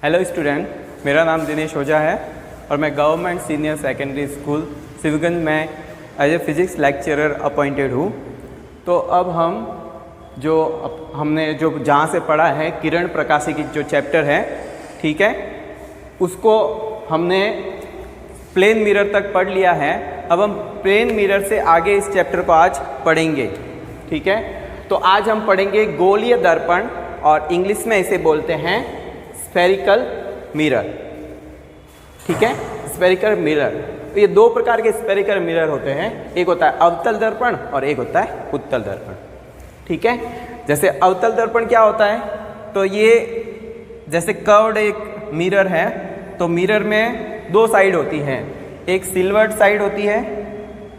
Hello student, मेरा नाम दिनेश ओझा है और मैं government senior secondary school Sheoganj में as a physics lecturer appointed हूँ। तो अब हमने जो जहाँ से पढ़ा है किरण प्रकाशी की जो चैप्टर है, ठीक है, उसको हमने प्लेन मिरर तक पढ़ लिया है। अब हम प्लेन मिरर से आगे इस चैप्टर को आज पढ़ेंगे, ठीक है। तो आज हम पढ़ेंगे गोलीय दर्पण और इंग्लिश में इसे बोलते हैं स्फेरिकल मिरर, ठीक है, स्फेरिकल मिरर। तो ये दो प्रकार के स्फेरिकल मिरर होते हैं, एक होता है अवतल दर्पण और एक होता है उत्तल दर्पण, ठीक है। जैसे अवतल दर्पण क्या होता है, तो ये जैसे कर्व्ड एक मिरर है, तो मिरर में दो साइड होती हैं, एक सिल्वर्ड साइड होती है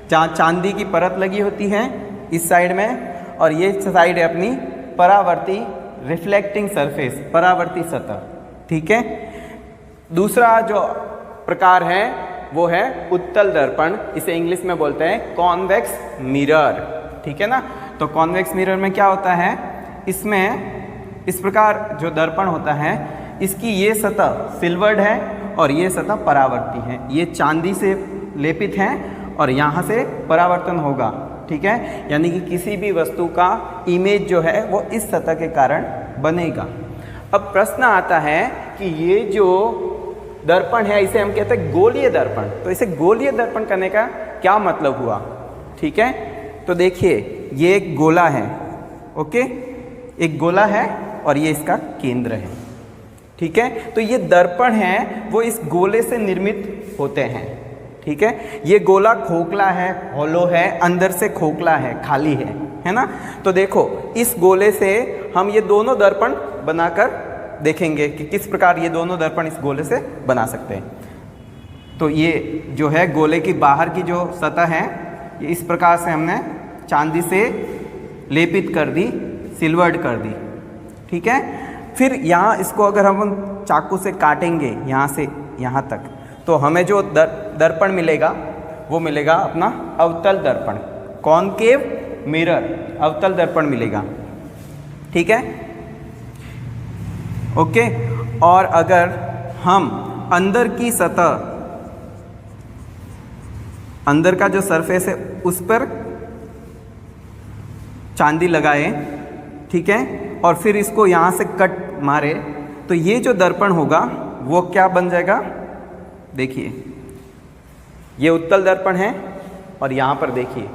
जहाँ चांदी की परत लगी होती है इस साइड में, और ये साइड है अपनी परावर्ती रिफ्लेक्टिंग सरफेस, परावर्ती सतह, ठीक है। दूसरा जो प्रकार है वो है उत्तल दर्पण, इसे इंग्लिश में बोलते हैं कॉन्वेक्स मिरर, ठीक है ना। तो कॉन्वेक्स मिरर में क्या होता है, इसमें इस प्रकार जो दर्पण होता है, इसकी ये सतह सिल्वर्ड है और ये सतह परावर्ती है, ये चांदी से लेपित हैं और यहाँ से परावर्तन होगा, ठीक है। यानी कि किसी भी वस्तु का इमेज जो है वो इस सतह के कारण बनेगा। अब प्रश्न आता है कि ये जो दर्पण है इसे हम कहते हैं गोलीय दर्पण, तो इसे गोलीय दर्पण करने का क्या मतलब हुआ, ठीक है। तो देखिए ये एक गोला है, ओके, एक गोला है और ये इसका केंद्र है, ठीक है। तो ये दर्पण है वो इस गोले से निर्मित होते हैं, ठीक है। ये गोला खोखला है, हॉलो है, अंदर से खोखला है, खाली है ना। तो देखो इस गोले से हम ये दोनों दर्पण बनाकर देखेंगे कि किस प्रकार ये दोनों दर्पण इस गोले से बना सकते हैं। तो ये जो है गोले की बाहर की जो सतह है, ये इस प्रकार से हमने चांदी से लेपित कर दी, सिल्वर्ड कर दी, ठीक है। फिर यहाँ इसको अगर हम चाकू से काटेंगे यहाँ से यहाँ तक, तो हमें जो दर्पण मिलेगा वो मिलेगा अपना अवतल दर्पण, कॉनकेव मिरर, अवतल दर्पण मिलेगा, ठीक है, ओके। और अगर हम अंदर की सतह, अंदर का जो सरफेस है उस पर चांदी लगाए, ठीक है, और फिर इसको यहाँ से कट मारे, तो ये जो दर्पण होगा वो क्या बन जाएगा, देखिए ये उत्तल दर्पण है और यहाँ पर देखिए।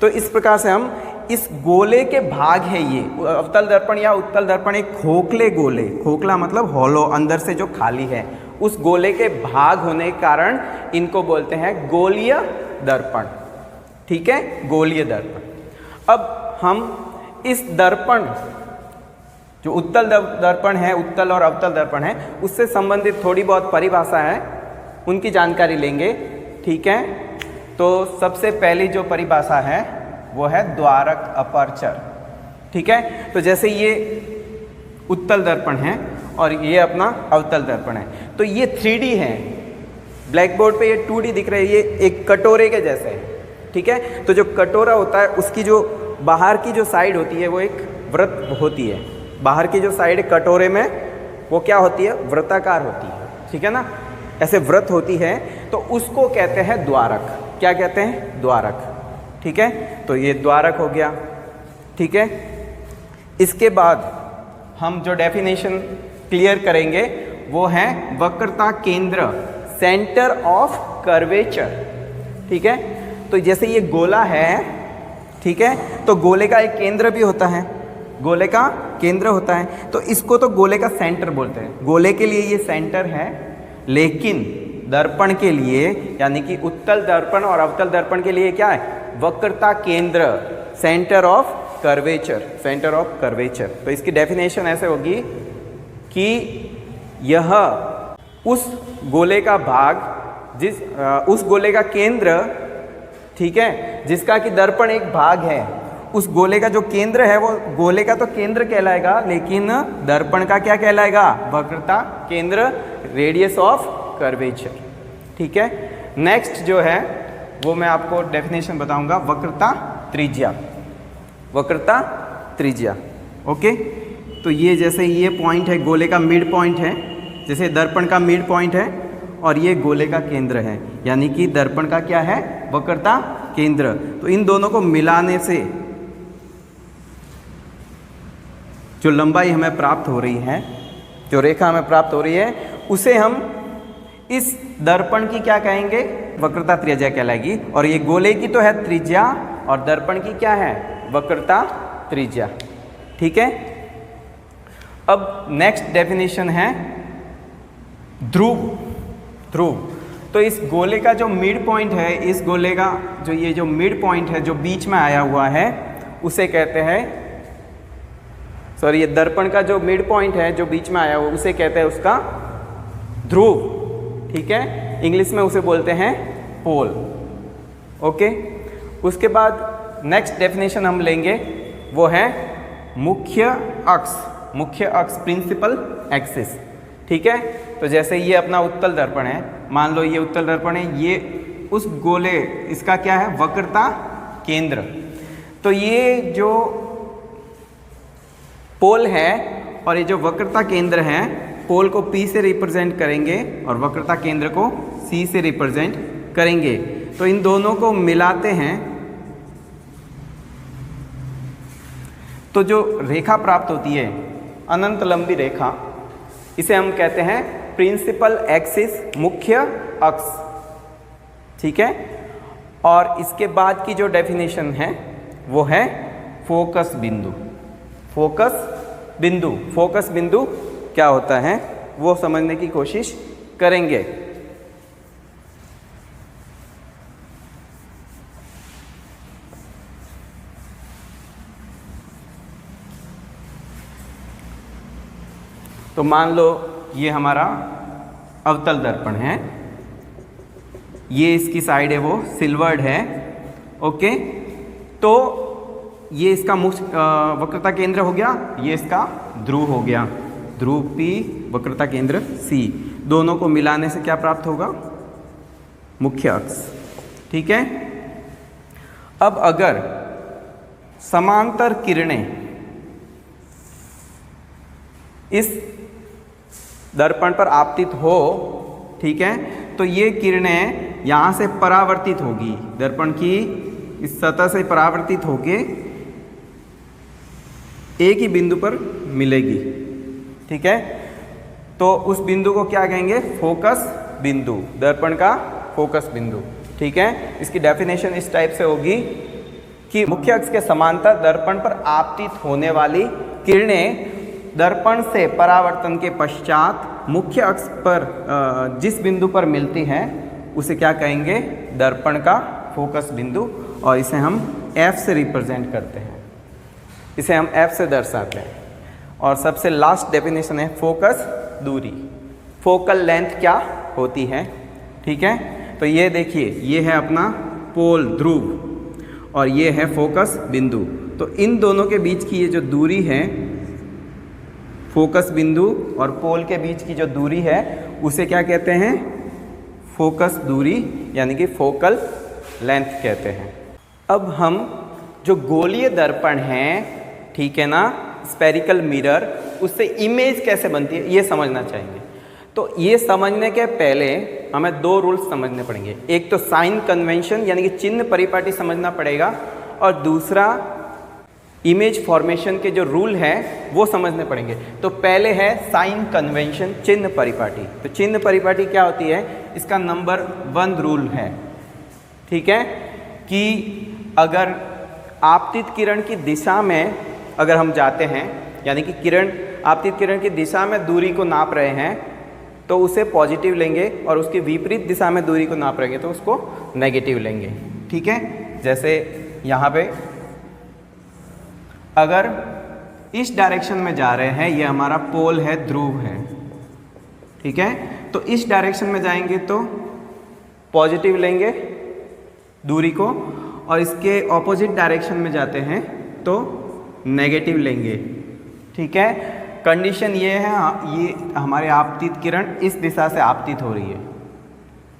तो इस प्रकार से हम इस गोले के भाग है, ये अवतल दर्पण या उत्तल दर्पण एक खोखले गोले, खोखला मतलब हॉलो, अंदर से जो खाली है, उस गोले के भाग होने के कारण इनको बोलते हैं गोलीय दर्पण, ठीक है, गोलीय दर्पण। अब हम इस दर्पण जो उत्तल दर्पण है, उत्तल और अवतल दर्पण है, उससे संबंधित थोड़ी बहुत परिभाषा है, उनकी जानकारी लेंगे, ठीक है। तो सबसे पहली जो परिभाषा है वो है द्वारक अपर्चर, ठीक है। तो जैसे ये उत्तल दर्पण है और ये अपना अवतल दर्पण है, तो ये 3D है, ब्लैक बोर्ड पे ये 2D दिख रही है, ये एक कटोरे के जैसे है, ठीक है। तो जो कटोरा होता है उसकी जो बाहर की जो साइड होती है वो एक वृत्त होती है, बाहर की जो साइड कटोरे में वो क्या होती है, वृत्ताकार होती है, ठीक है ना, ऐसे वृत्त होती है, तो उसको कहते हैं द्वारक। क्या कहते हैं, द्वारक, ठीक है। तो ये द्वारक हो गया, ठीक है। इसके बाद हम जो डेफिनेशन क्लियर करेंगे वो है वक्रता केंद्र, सेंटर ऑफ कर्वेचर, ठीक है। तो जैसे ये गोला है, ठीक है, तो गोले का एक केंद्र भी होता है, गोले का केंद्र होता है, तो इसको तो गोले का सेंटर बोलते हैं, गोले के लिए ये सेंटर है, लेकिन दर्पण के लिए यानी कि उत्तल दर्पण और अवतल दर्पण के लिए क्या है, वक्रता केंद्र, centre of curvature, centre of curvature. तो इसकी डेफिनेशन ऐसे होगी कि यह उस गोले का भाग, उस गोले का केंद्र, ठीक है, जिसका कि दर्पण एक भाग है, उस गोले का जो केंद्र है वो गोले का तो केंद्र कहलाएगा, लेकिन दर्पण का क्या कहलाएगा, वक्रता केंद्र, रेडियस ऑफ कर्वेचर, ठीक है। नेक्स्ट जो है वो मैं आपको डेफिनेशन बताऊंगा, वक्रता त्रिज्या, वक्रता त्रिज्या, ओके। तो ये जैसे ये पॉइंट है, गोले का मिड पॉइंट है, जैसे दर्पण का मिड पॉइंट है और ये गोले का केंद्र है, यानी कि दर्पण का क्या है, वक्रता केंद्र। तो इन दोनों को मिलाने से जो लंबाई हमें प्राप्त हो रही है, जो रेखा हमें प्राप्त हो रही है, उसे हम इस दर्पण की क्या कहेंगे, वक्रता त्रिज्या कहलाएगी। और ये गोले की तो है त्रिज्या और दर्पण की क्या है, वक्रता त्रिज्या। ठीक है। अब नेक्स्ट डेफिनेशन है ध्रुव। ध्रुव, तो इस गोले का जो मिड पॉइंट है, इस गोले का जो ये जो मिड पॉइंट है जो बीच में आया हुआ है, उसे कहते हैं, सॉरी, ये दर्पण का जो मिड पॉइंट है जो बीच में आया हुआ, उसे कहते हैं उसका ध्रुव। ठीक है, इंग्लिश में उसे बोलते हैं पोल। ओके। उसके बाद नेक्स्ट डेफिनेशन हम लेंगे, वो है मुख्य अक्ष। मुख्य अक्ष, प्रिंसिपल एक्सिस। ठीक है। तो जैसे ये अपना उत्तल दर्पण है, मान लो ये उत्तल दर्पण है, ये उस गोले, इसका क्या है, वक्रता केंद्र। तो ये जो पोल है और ये जो वक्रता केंद्र है, पोल को P से रिप्रेजेंट करेंगे और वक्रता केंद्र को C से रिप्रेजेंट करेंगे। तो इन दोनों को मिलाते हैं तो जो रेखा प्राप्त होती है, अनंत लंबी रेखा, इसे हम कहते हैं प्रिंसिपल एक्सिस, मुख्य अक्ष। ठीक है। और इसके बाद की जो डेफिनेशन है वो है फोकस बिंदु। फोकस बिंदु, फोकस बिंदु क्या होता है वो समझने की कोशिश करेंगे। तो मान लो ये हमारा अवतल दर्पण है, ये इसकी साइड है वो सिल्वर्ड है। ओके। तो ये इसका वक्रता केंद्र हो गया, ये इसका ध्रुव हो गया, ध्रुव P, वक्रता केंद्र C। दोनों को मिलाने से क्या प्राप्त होगा, मुख्य अक्ष। ठीक है। अब अगर समांतर किरणें इस दर्पण पर आपतित हो, ठीक है, तो ये किरणें यहाँ से परावर्तित होगी, दर्पण की इस सतह से परावर्तित होके एक ही बिंदु पर मिलेगी। ठीक है। तो उस बिंदु को क्या कहेंगे, फोकस बिंदु, दर्पण का फोकस बिंदु। ठीक है। इसकी डेफिनेशन इस टाइप से होगी कि मुख्य अक्ष के समांतर दर्पण पर आपतित होने वाली किरणें दर्पण से परावर्तन के पश्चात मुख्य अक्ष पर जिस बिंदु पर मिलती हैं उसे क्या कहेंगे, दर्पण का फोकस बिंदु। और इसे हम F से रिप्रेजेंट करते हैं, इसे हम F से दर्शाते हैं। और सबसे लास्ट डेफिनेशन है फोकस दूरी। फोकल लेंथ क्या होती है। ठीक है। तो ये देखिए, ये है अपना पोल, ध्रुव, और ये है फोकस बिंदु। तो इन दोनों के बीच की ये जो दूरी है, फोकस बिंदु और पोल के बीच की जो दूरी है, उसे क्या कहते हैं, फोकस दूरी, यानी कि फोकल लेंथ कहते हैं। अब हम जो गोलीय दर्पण है, ठीक है ना, स्पेरिकल मिरर, उससे इमेज कैसे बनती है ये समझना चाहेंगे। तो ये समझने के पहले हमें दो रूल्स समझने पड़ेंगे। एक तो साइन कन्वेंशन यानी कि चिन्ह परिपाटी समझना पड़ेगा, और दूसरा इमेज फॉर्मेशन के जो रूल है वो समझने पड़ेंगे। तो पहले है साइन कन्वेंशन, चिन्ह परिपाटी। तो चिन्ह परिपाटी क्या होती है, इसका नंबर 1 रूल है, ठीक है, कि अगर आपतित किरण की दिशा में अगर हम जाते हैं, यानी कि किरण आपतित किरण की दिशा में दूरी को नाप रहे हैं तो उसे पॉजिटिव लेंगे, और उसके विपरीत दिशा में दूरी को नाप रहे हैं तो उसको नेगेटिव लेंगे। ठीक है। जैसे यहाँ पे अगर इस डायरेक्शन में जा रहे हैं, ये हमारा पोल है, ध्रुव है, ठीक है, तो इस डायरेक्शन में जाएंगे तो पॉजिटिव लेंगे दूरी को, और इसके ऑपोजिट डायरेक्शन में जाते हैं तो नेगेटिव लेंगे। ठीक है। कंडीशन ये है, ये हमारे आपतित किरण इस दिशा से आपतित हो रही है,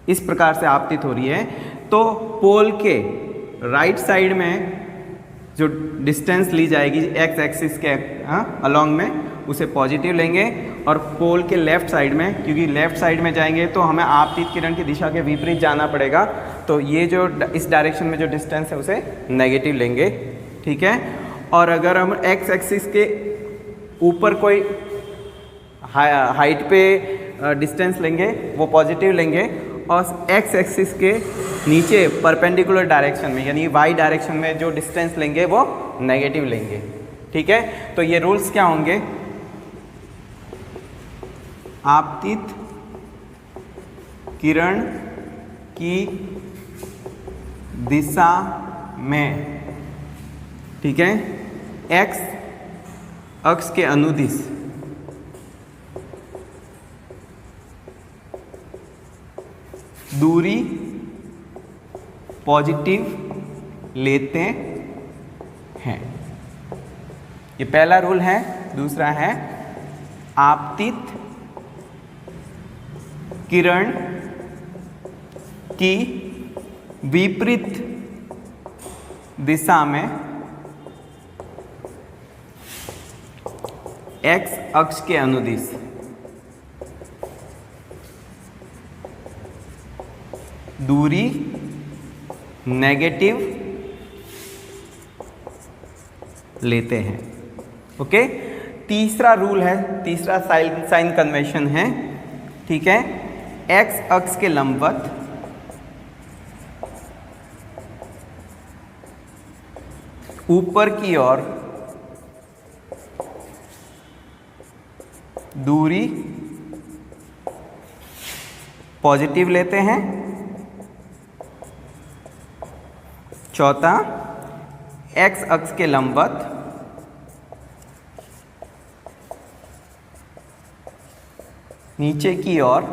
इस प्रकार से आपतित हो रही है, तो पोल के राइट साइड में जो डिस्टेंस ली जाएगी एक्स एक्सिस के अलॉन्ग में, उसे पॉजिटिव लेंगे, और पोल के लेफ्ट साइड में, क्योंकि लेफ्ट साइड में जाएंगे तो हमें आपतित किरण की दिशा के विपरीत जाना पड़ेगा, तो ये जो इस डायरेक्शन में जो डिस्टेंस है उसे नेगेटिव लेंगे। ठीक है, और अगर हम एक्स एक्सिस के ऊपर कोई हाइट पे डिस्टेंस लेंगे वो पॉजिटिव लेंगे, और एक्स एक्सिस के नीचे परपेंडिकुलर डायरेक्शन में यानी वाई डायरेक्शन में जो डिस्टेंस लेंगे वो नेगेटिव लेंगे। ठीक है, तो ये रूल्स क्या होंगे? आपतित किरण की दिशा में, ठीक है, एक्स अक्ष के अनुदिश दूरी पॉजिटिव लेते हैं। ये पहला रूल है। दूसरा है आपतित किरण की विपरीत दिशा में एक्स अक्ष के अनुदिश दूरी नेगेटिव लेते हैं। ओके, तीसरा रूल है, तीसरा साइन कन्वेंशन है। ठीक है, एक्स अक्ष के लंबवत ऊपर की ओर दूरी पॉजिटिव लेते हैं। चौथा, एक्स अक्ष के लंबवत नीचे की ओर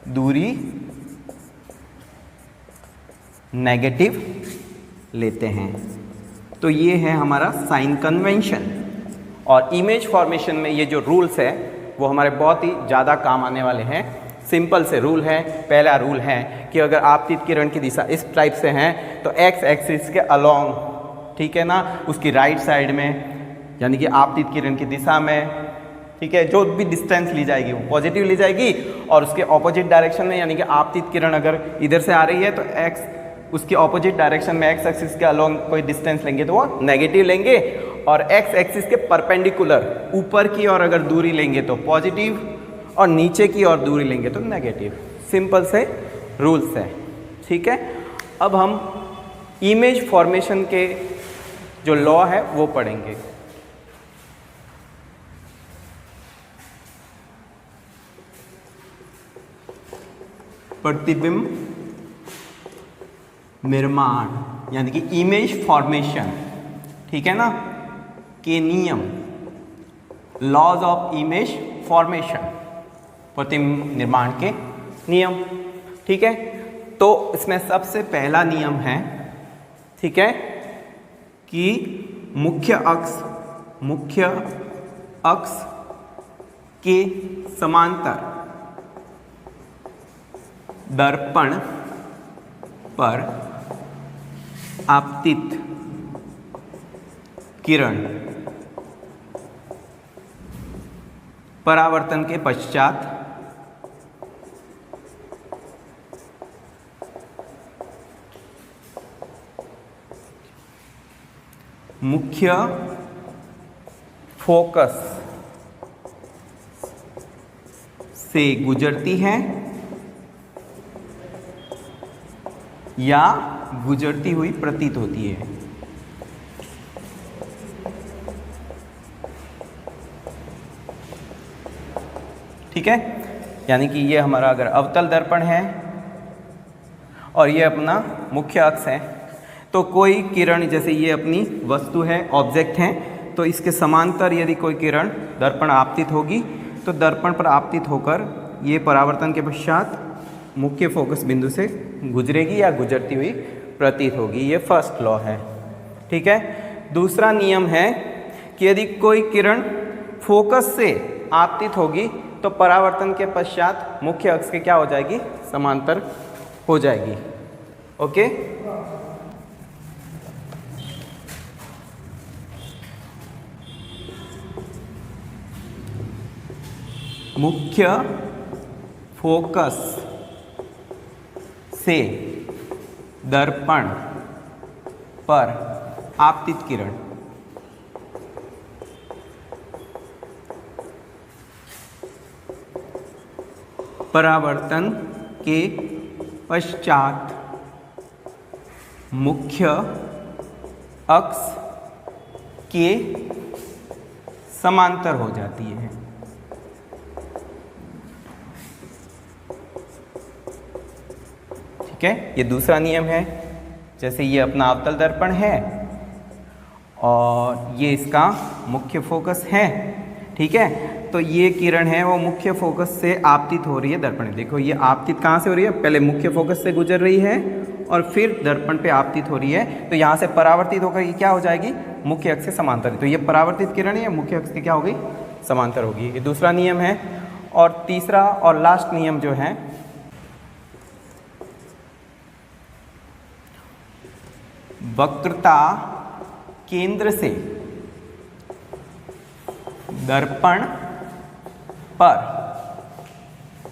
दूरी नेगेटिव लेते हैं। तो ये है हमारा साइन कन्वेंशन। और इमेज फॉर्मेशन में ये जो रूल्स है वो हमारे बहुत ही ज़्यादा काम आने वाले हैं। सिंपल से रूल है। पहला रूल है कि अगर आपतित किरण की दिशा इस टाइप से है तो एक्स एक्सिस के अलोंग, ठीक है ना, उसकी राइट साइड में यानी कि आपतित किरण की दिशा में, ठीक है, जो भी डिस्टेंस ली जाएगी वो पॉजिटिव ली जाएगी, और उसके ऑपोजिट डायरेक्शन में यानी कि आपतित किरण अगर इधर से आ रही है तो एक्स उसकी ऑपोजिट डायरेक्शन में एक्स एक्सिस के अलोंग कोई डिस्टेंस लेंगे तो वो नेगेटिव लेंगे, और एक्स एक्सिस के परपेंडिकुलर ऊपर की ओर अगर दूरी लेंगे तो पॉजिटिव, और नीचे की ओर दूरी लेंगे तो नेगेटिव। सिंपल से रूल्स है। ठीक है, अब हम इमेज फॉर्मेशन के जो लॉ है वो पढ़ेंगे। प्रतिबिंब निर्माण यानी कि इमेज फॉर्मेशन, ठीक है ना, के नियम, लॉज ऑफ इमेज फॉर्मेशन, प्रतिबिंब निर्माण के नियम। ठीक है, तो इसमें सबसे पहला नियम है, ठीक है, कि मुख्य अक्ष के समांतर दर्पण पर आपतित किरण परावर्तन के पश्चात मुख्य फोकस से गुजरती है या गुजरती हुई प्रतीत होती है। ठीक है, यानी कि ये हमारा अगर अवतल दर्पण है और ये अपना मुख्य अक्ष है, तो कोई किरण, जैसे ये अपनी वस्तु है, ऑब्जेक्ट है, तो इसके समांतर यदि कोई किरण दर्पण आपतित होगी तो दर्पण पर आपतित होकर ये परावर्तन के पश्चात मुख्य फोकस बिंदु से गुजरेगी या गुजरती हुई प्रतीत होगी। ये फर्स्ट लॉ है। ठीक है, दूसरा नियम है कि यदि कोई किरण फोकस से आपतित होगी तो परावर्तन के पश्चात मुख्य अक्ष के क्या हो जाएगी, समांतर हो जाएगी। ओके, मुख्य फोकस से दर्पण पर आपतित किरण परावर्तन के पश्चात मुख्य अक्ष के समांतर हो जाती है। ठीक है, ये दूसरा नियम है। जैसे ये अपना अवतल दर्पण है और ये इसका मुख्य फोकस है। ठीक है, तो ये किरण है वो मुख्य फोकस से आपतित हो रही है दर्पण में। देखो ये आपतित कहाँ से हो रही है, पहले मुख्य फोकस से गुजर रही है और फिर दर्पण पे आपतित हो रही है। तो यहाँ से परावर्तित होकर ये क्या हो जाएगी, मुख्य अक्ष से समांतर। तो ये परावर्तित किरण है, मुख्य अक्ष की क्या होगी, समांतर होगी। ये दूसरा नियम है। और तीसरा और लास्ट नियम जो है, वक्रता केंद्र से दर्पण पर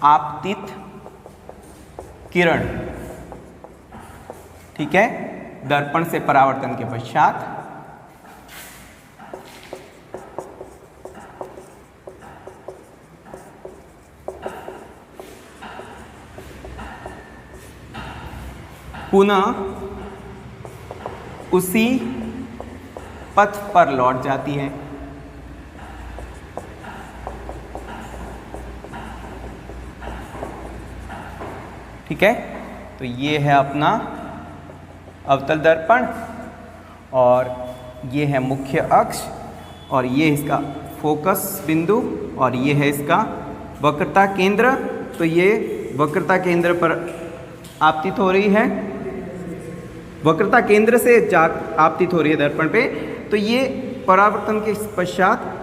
आपतित किरण, ठीक है, दर्पण से परावर्तन के पश्चात पुनः उसी पथ पर लौट जाती है। ठीक है, तो ये है अपना अवतल दर्पण और ये है मुख्य अक्ष और ये इसका फोकस बिंदु और ये है इसका वक्रता केंद्र। तो ये वक्रता केंद्र पर आपतित हो रही है, वक्रता केंद्र से आपतित हो रही है दर्पण पे। तो ये परावर्तन के पश्चात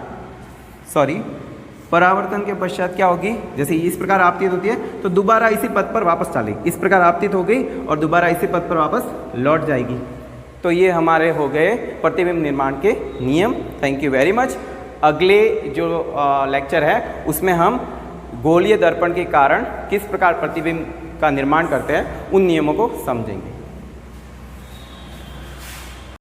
परावर्तन के पश्चात क्या होगी, जैसे इस प्रकार आपतित होती है तो दोबारा इसी पथ पर वापस चलेगी। इस प्रकार आपतित हो गई और दोबारा इसी पथ पर वापस लौट जाएगी। तो ये हमारे हो गए प्रतिबिंब निर्माण के नियम। Thank you very much. अगले जो लेक्चर है उसमें हम गोलीय दर्पण के कारण किस प्रकार प्रतिबिंब का निर्माण करते हैं उन नियमों को समझेंगे।